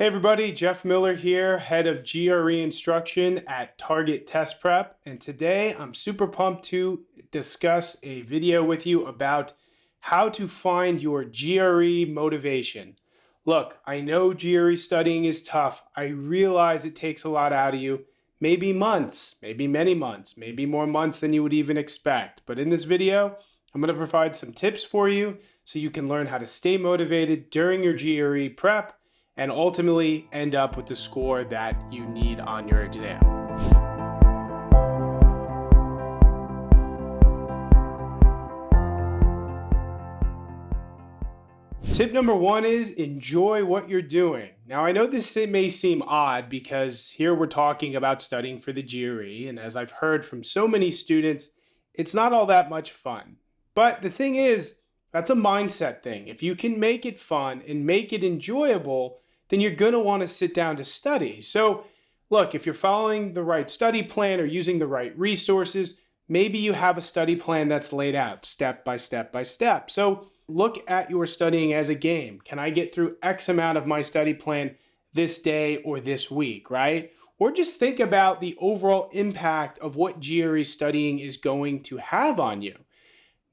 Hey everybody, Jeff Miller here, head of GRE instruction at Target Test Prep. And today I'm super pumped to discuss a video with you about how to find your GRE motivation. Look, I know GRE studying is tough. I realize it takes a lot out of you, maybe months, maybe many months, maybe more months than you would even expect. But in this video, I'm going to provide some tips for you so you can learn how to stay motivated during your GRE prep and ultimately end up with the score that you need on your exam. Tip number one is enjoy what you're doing. Now, I know this may seem odd because here we're talking about studying for the GRE, and as I've heard from so many students, it's not all that much fun. But the thing is, that's a mindset thing. If you can make it fun and make it enjoyable, then you're going to want to sit down to study. So look, if you're following the right study plan or using the right resources, maybe you have a study plan that's laid out step by step by step. So look at your studying as a game. Can I get through X amount of my study plan this day or this week, right? Or just think about the overall impact of what GRE studying is going to have on you.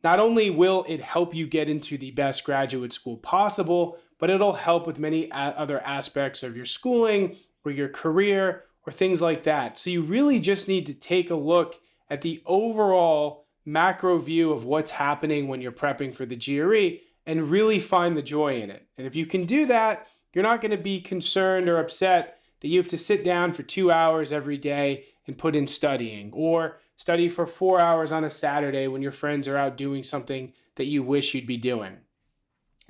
Not only will it help you get into the best graduate school possible, but it'll help with many other aspects of your schooling or your career or things like that. So you really just need to take a look at the overall macro view of what's happening when you're prepping for the GRE and really find the joy in it. And if you can do that, you're not going to be concerned or upset that you have to sit down for 2 hours every day and put in studying, or study for 4 hours on a Saturday when your friends are out doing something that you wish you'd be doing.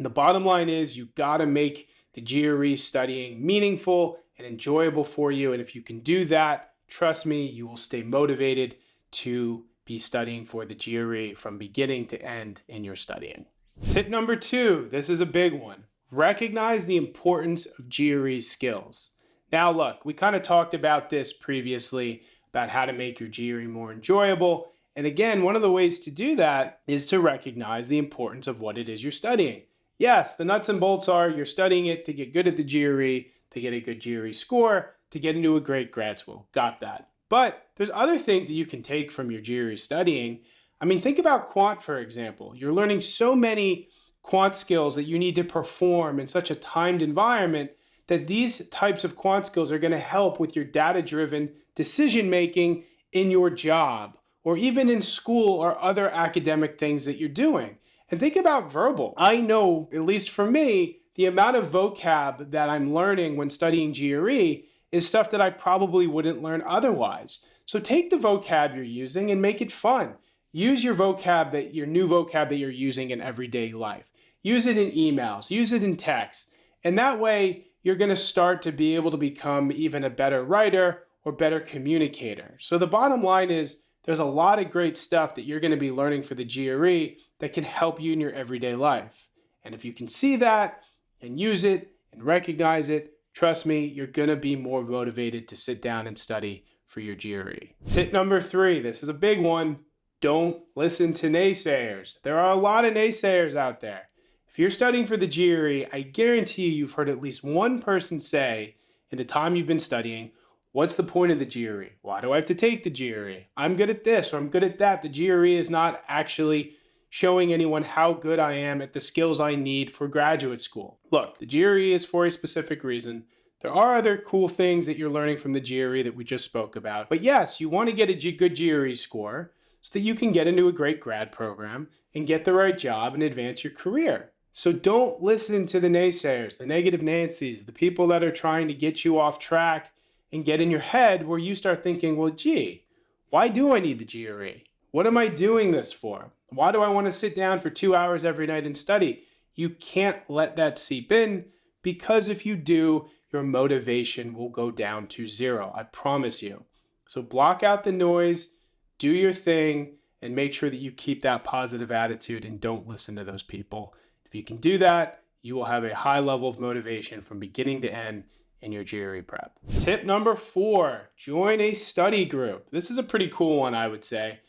The bottom line is you've got to make the GRE studying meaningful and enjoyable for you. And if you can do that, trust me, you will stay motivated to be studying for the GRE from beginning to end in your studying. Tip number two, this is a big one. Recognize the importance of GRE skills. Now look, we kind of talked about this previously about how to make your GRE more enjoyable. And again, one of the ways to do that is to recognize the importance of what it is you're studying. Yes, the nuts and bolts are you're studying it to get good at the GRE, to get a good GRE score, to get into a great grad school. Got that. But there's other things that you can take from your GRE studying. I mean, think about quant, for example. You're learning so many quant skills that you need to perform in such a timed environment that these types of quant skills are going to help with your data-driven decision-making in your job or even in school or other academic things that you're doing. And think about verbal. I know, at least for me, the amount of vocab that I'm learning when studying GRE is stuff that I probably wouldn't learn otherwise. So take the vocab you're using and make it fun. Use your vocab, your new vocab that you're using in everyday life. Use it in emails, use it in text. And that way, you're going to start to be able to become even a better writer or better communicator. So the bottom line is there's a lot of great stuff that you're going to be learning for the GRE that can help you in your everyday life. And if you can see that and use it and recognize it, trust me, you're going to be more motivated to sit down and study for your GRE. Tip number three, this is a big one. Don't listen to naysayers. There are a lot of naysayers out there. If you're studying for the GRE, I guarantee you've heard at least one person say in the time you've been studying, what's the point of the GRE? Why do I have to take the GRE? I'm good at this or I'm good at that. The GRE is not actually showing anyone how good I am at the skills I need for graduate school. Look, the GRE is for a specific reason. There are other cool things that you're learning from the GRE that we just spoke about. But yes, you want to get a good GRE score so that you can get into a great grad program and get the right job and advance your career. So don't listen to the naysayers, the negative Nancys, the people that are trying to get you off track and get in your head where you start thinking, well, gee, why do I need the GRE? What am I doing this for? Why do I want to sit down for 2 hours every night and study? You can't let that seep in, because if you do, your motivation will go down to zero. I promise you. So block out the noise, do your thing, and make sure that you keep that positive attitude and don't listen to those people. If you can do that, you will have a high level of motivation from beginning to end in your GRE prep. Tip number four, join a study group. This is a pretty cool one, I would say,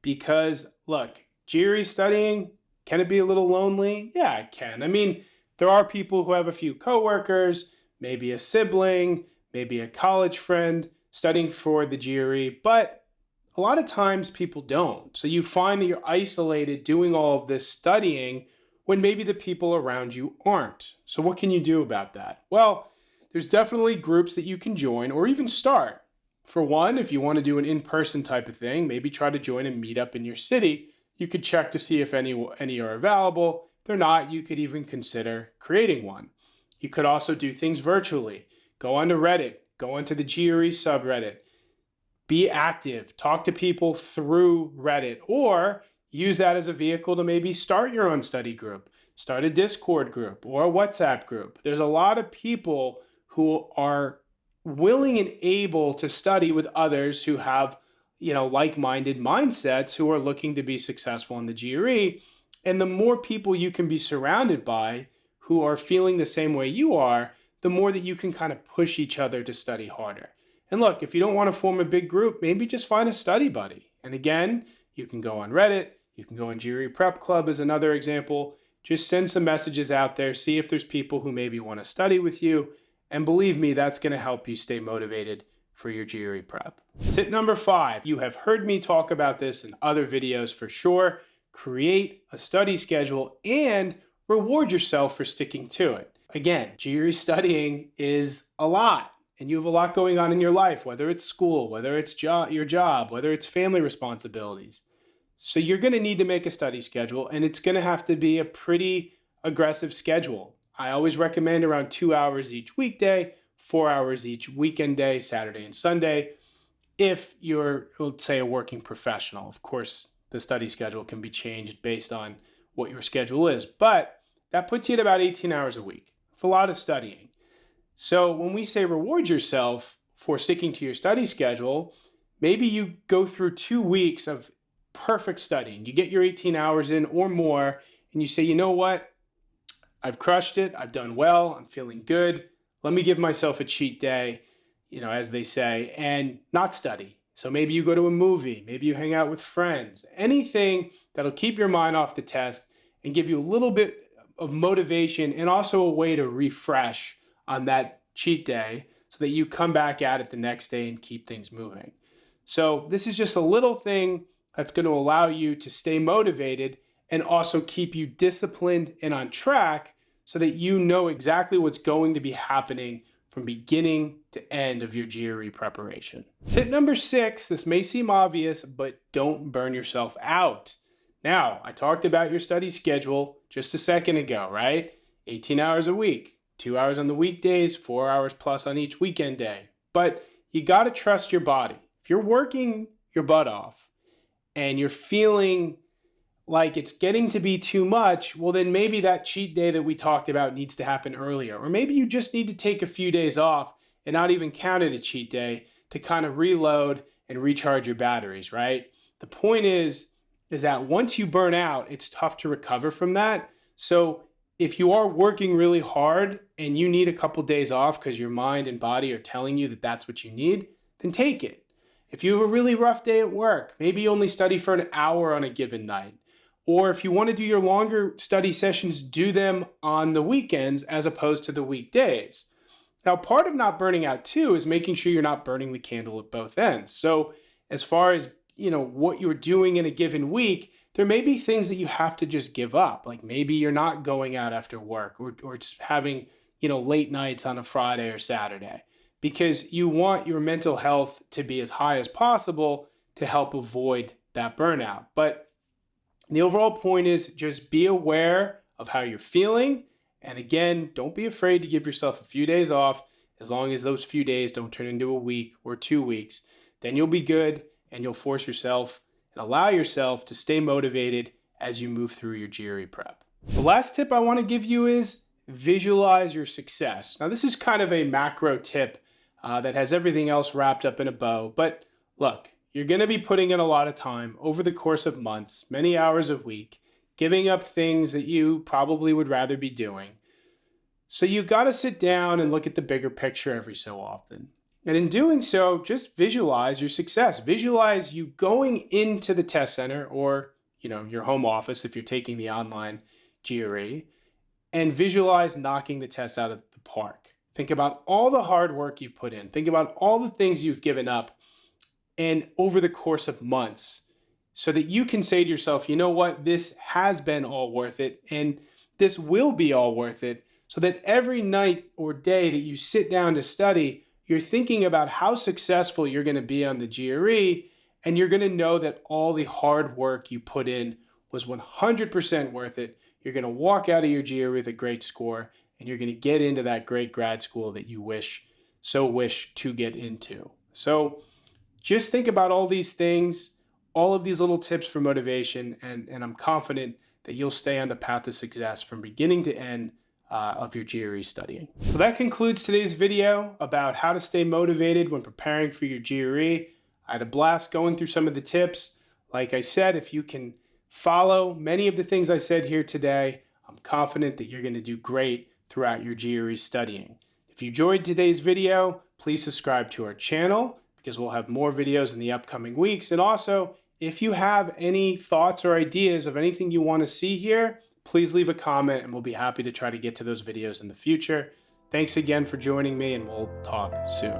because look, GRE studying, can it be a little lonely? Yeah, it can. I mean, there are people who have a few coworkers, maybe a sibling, maybe a college friend studying for the GRE, but a lot of times people don't. So you find that you're isolated doing all of this studying when maybe the people around you aren't. So what can you do about that? Well, there's definitely groups that you can join or even start. For one, if you want to do an in-person type of thing, maybe try to join a meetup in your city. You could check to see if any are available. If they're not, you could even consider creating one. You could also do things virtually. Go onto Reddit, go onto the GRE subreddit. Be active, talk to people through Reddit, or use that as a vehicle to maybe start your own study group, start a Discord group or a WhatsApp group. There's a lot of people who are willing and able to study with others who have, like-minded mindsets who are looking to be successful in the GRE. And the more people you can be surrounded by who are feeling the same way you are, the more that you can kind of push each other to study harder. And look, if you don't want to form a big group, maybe just find a study buddy. And again, you can go on Reddit, you can go on GRE Prep Club as another example. Just send some messages out there, see if there's people who maybe want to study with you. And believe me, that's going to help you stay motivated for your GRE prep. Tip number 5, you have heard me talk about this in other videos for sure. Create a study schedule and reward yourself for sticking to it. Again, GRE studying is a lot. And you have a lot going on in your life, whether it's school, whether it's your job, whether it's family responsibilities. So you're going to need to make a study schedule, and it's going to have to be a pretty aggressive schedule. I always recommend around 2 hours each weekday, 4 hours each weekend day, Saturday and Sunday. If you're, let's say, a working professional, of course, the study schedule can be changed based on what your schedule is, but that puts you at about 18 hours a week. It's a lot of studying. So when we say reward yourself for sticking to your study schedule, maybe you go through 2 weeks of perfect studying. You get your 18 hours in or more, and you say, you know what? I've crushed it. I've done well. I'm feeling good. Let me give myself a cheat day, as they say, and not study. So maybe you go to a movie, maybe you hang out with friends, anything that'll keep your mind off the test and give you a little bit of motivation and also a way to refresh on that cheat day so that you come back at it the next day and keep things moving. So this is just a little thing that's going to allow you to stay motivated and also keep you disciplined and on track so that you know exactly what's going to be happening from beginning to end of your GRE preparation. Tip number 6, this may seem obvious, but don't burn yourself out. Now, I talked about your study schedule just a second ago, right? 18 hours a week. 2 hours on the weekdays, 4 hours plus on each weekend day. But you got to trust your body. If you're working your butt off and you're feeling like it's getting to be too much, well, then maybe that cheat day that we talked about needs to happen earlier. Or maybe you just need to take a few days off and not even count it a cheat day to kind of reload and recharge your batteries, right? The point is that once you burn out, it's tough to recover from that. So if you are working really hard and you need a couple days off because your mind and body are telling you that that's what you need, then take it. If you have a really rough day at work, maybe you only study for an hour on a given night. Or if you want to do your longer study sessions, do them on the weekends as opposed to the weekdays. Now, part of not burning out too is making sure you're not burning the candle at both ends. So as far as, what you're doing in a given week, there may be things that you have to just give up. Like maybe you're not going out after work or just having, late nights on a Friday or Saturday because you want your mental health to be as high as possible to help avoid that burnout. But the overall point is just be aware of how you're feeling. And again, don't be afraid to give yourself a few days off as long as those few days don't turn into a week or 2 weeks. Then you'll be good and you'll force yourself and allow yourself to stay motivated as you move through your GRE prep. The last tip I want to give you is visualize your success. Now, this is kind of a macro tip that has everything else wrapped up in a bow. But look, you're going to be putting in a lot of time over the course of months, many hours a week, giving up things that you probably would rather be doing. So you've got to sit down and look at the bigger picture every so often. And in doing so, just visualize your success. Visualize you going into the test center or, your home office if you're taking the online GRE, and visualize knocking the test out of the park. Think about all the hard work you've put in. Think about all the things you've given up and over the course of months so that you can say to yourself, you know what, this has been all worth it and this will be all worth it. So that every night or day that you sit down to study, you're thinking about how successful you're going to be on the GRE, and you're going to know that all the hard work you put in was 100% worth it. You're going to walk out of your GRE with a great score, and you're going to get into that great grad school that you wish to get into. So just think about all these things, all of these little tips for motivation, and I'm confident that you'll stay on the path to success from beginning to end of your GRE studying. So that concludes today's video about how to stay motivated when preparing for your GRE. I had a blast going through some of the tips. Like I said, if you can follow many of the things I said here today, I'm confident that you're going to do great throughout your GRE studying. If you enjoyed today's video, please subscribe to our channel because we'll have more videos in the upcoming weeks. And also, if you have any thoughts or ideas of anything you want to see here, please leave a comment and we'll be happy to try to get to those videos in the future. Thanks again for joining me, and we'll talk soon.